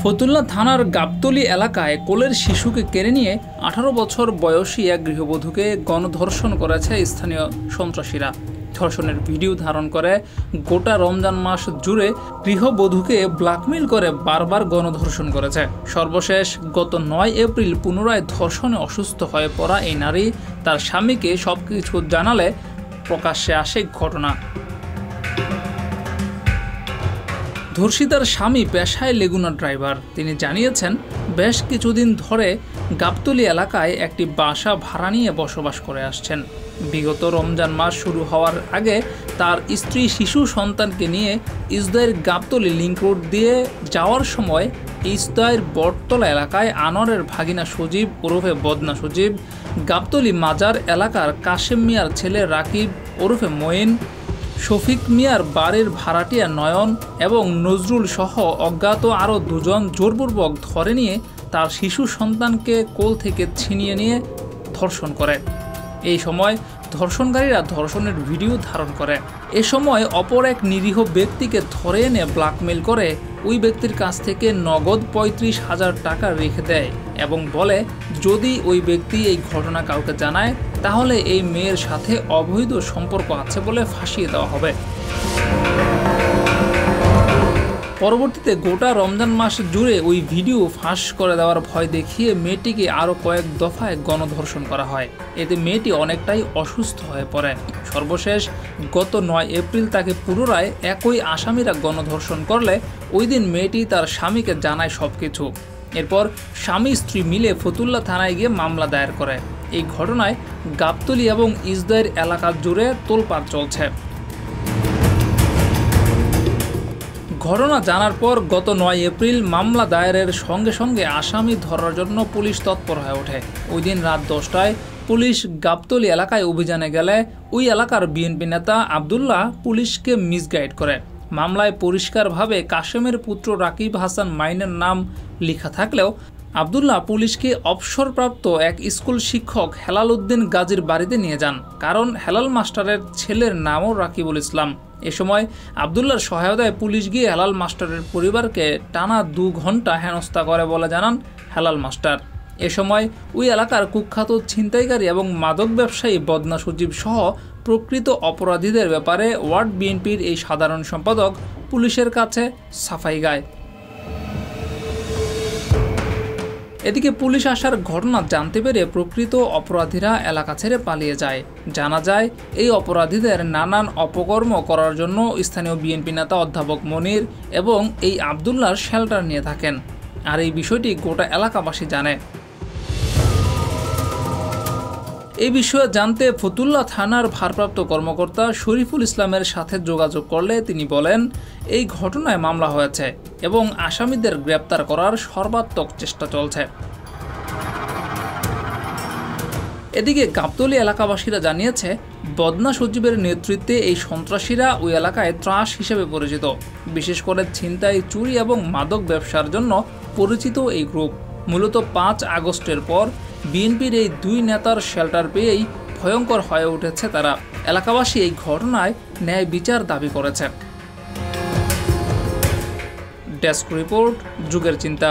ফতুল্লা থানার গাবতলী এলাকায় কোলের শিশুকে কেড়ে নিয়ে 18 বছর বয়সী এক গৃহবধূকে গণধর্ষণ করেছে স্থানীয় সন্ত্রাসীরা। ধর্ষণের ভিডিও ধারণ করে গোটা রমজান মাস জুড়ে গৃহবধূকে ব্ল্যাকমেইল করে বারবার গণধর্ষণ করেছে। সর্বশেষ গত 9 এপ্রিল পুনরায় ধর্ষণে অসুস্থ হয়ে পড়া এই নারী তার স্বামীকে সবকিছু জানালে প্রকাশ্যে আসে ঘটনা। ধর্ষিতার স্বামী পেশায় লেগুনা ড্রাইভার। তিনি জানিয়েছেন, বেশ কিছুদিন ধরে গাবতলী এলাকায় একটি বাসা ভাড়া নিয়ে বসবাস করে আসছেন। বিগত রমজান মাস শুরু হওয়ার আগে তার স্ত্রী শিশু সন্তানকে নিয়ে ইসদাইর গাবতলী লিংক রোড দিয়ে যাওয়ার সময় ইসদাইর বটতলা এলাকায় আনোয়ারের ভাগিনা সজীব ওরফে বদনা সজীব, গাবতলী মাজার এলাকার কাশেম মিয়ার ছেলে রাকিব ওরফে মঈন, শফিক মিয়ার বাড়ির ভাড়াটিয়া নয়ন এবং নজরুল সহ অজ্ঞাত আরও দুজন জোরপূর্বক ধরে নিয়ে তার শিশু সন্তানকে কোল থেকে ছিনিয়ে নিয়ে ধর্ষণ করে। এই সময় ধর্ষণকারীরা ধর্ষণের ভিডিও ধারণ করে। এ সময় অপর এক নিরীহ ব্যক্তিকে ধরে এনে ব্ল্যাকমেইল করে ওই ব্যক্তির কাছ থেকে নগদ 35,000 টাকা রেখে দেয় এবং বলে, যদি ওই ব্যক্তি এই ঘটনা কাউকে জানায় তাহলে এই মেয়ের সাথে অবৈধ সম্পর্ক আছে বলে ফাঁসিয়ে দেওয়া হবে। পরবর্তীতে গোটা রমজান মাস জুড়ে ওই ভিডিও ফাঁস করে দেওয়ার ভয় দেখিয়ে মেয়েটিকে আরও কয়েক দফায় গণধর্ষণ করা হয়। এতে মেয়েটি অনেকটাই অসুস্থ হয়ে পড়ে। সর্বশেষ গত 9 এপ্রিল তাকে পুনরায় একই আসামিরা গণধর্ষণ করলে ওই দিন মেয়েটি তার স্বামীকে জানায় সবকিছু। এরপর স্বামী স্ত্রী মিলে ফতুল্লা থানায় গিয়ে মামলা দায়ের করে। এই ঘটনায় গাবতলী এবং ইসদাইর এলাকা জুড়ে তোলপাড় চলছে। ঘটনা জানার পর গত 9 এপ্রিল মামলা দায়েরের সঙ্গে সঙ্গে আসামি ধরার জন্য পুলিশ তৎপর হয়ে ওঠে। ওই দিন রাত 10টায় পুলিশ গাবতলী এলাকায় অভিযানে গেলে ওই এলাকার বিএনপি নেতা আবদুল্লাহ পুলিশকে মিসগাইড করে। মামলায় পরিষ্কারভাবে কাশেমের পুত্র রাকিব হাসান মাইনের নাম লেখা থাকলেও আবদুল্লাহ পুলিশকে অবসরপ্রাপ্ত এক স্কুল শিক্ষক হেলাল উদ্দিন গাজীর বাড়িতে নিয়ে যান, কারণ হেলাল মাস্টারের ছেলের নামও রাকিবুল ইসলাম। এ সময় আবদুল্লাহর সহায়তায় পুলিশ গিয়ে হেলাল মাস্টারের পরিবারকে টানা 2 ঘন্টা হেনস্থা করে বলে জানান হেলাল মাস্টার। এ সময় ওই এলাকার কুখ্যাত ছিনতাইকারী এবং মাদক ব্যবসায়ী বদনা সজীব সহ প্রকৃত অপরাধীদের ব্যাপারে ওয়ার্ড বিএনপির এই সাধারণ সম্পাদক পুলিশের কাছে সাফাই গায়। এদিকে পুলিশ আসার ঘটনা জানতে পেরে প্রকৃত অপরাধীরা এলাকা ছেড়ে পালিয়ে যায়। জানা যায়, এই অপরাধীদের নানান অপকর্ম করার জন্য স্থানীয় বিএনপি নেতা অধ্যাপক মনির এবং এই আবদুল্লাহর শেল্টার নিয়ে থাকেন। আর এই বিষয়টি গোটা এলাকাবাসী জানে। এই বিষয়ে জানতে ফতুল্লা থানার ভারপ্রাপ্ত কর্মকর্তা শরীফুল ইসলামের সাথে যোগাযোগ করলে তিনি বলেন, এই ঘটনায় মামলা হয়েছে এবং আসামিদের গ্রেপ্তার করার সর্বাত্মক চেষ্টা চলছে। এদিকে গাবতলী এলাকাবাসীরা জানিয়েছে, বদনা সজীবের নেতৃত্বে এই সন্ত্রাসীরা ওই এলাকায় ত্রাস হিসেবে পরিচিত। বিশেষ করে ছিনতাই, চুরি এবং মাদক ব্যবসার জন্য পরিচিত এই গ্রুপ। মূলত 5 আগস্টের পর বিএনপির এই 2 নেতার শেল্টার পেয়েই ভয়ঙ্কর হয়ে উঠেছে তারা। এলাকাবাসী এই ঘটনায় ন্যায় বিচার দাবি করেছে। ডেস্ক রিপোর্ট, যুগের চিন্তা।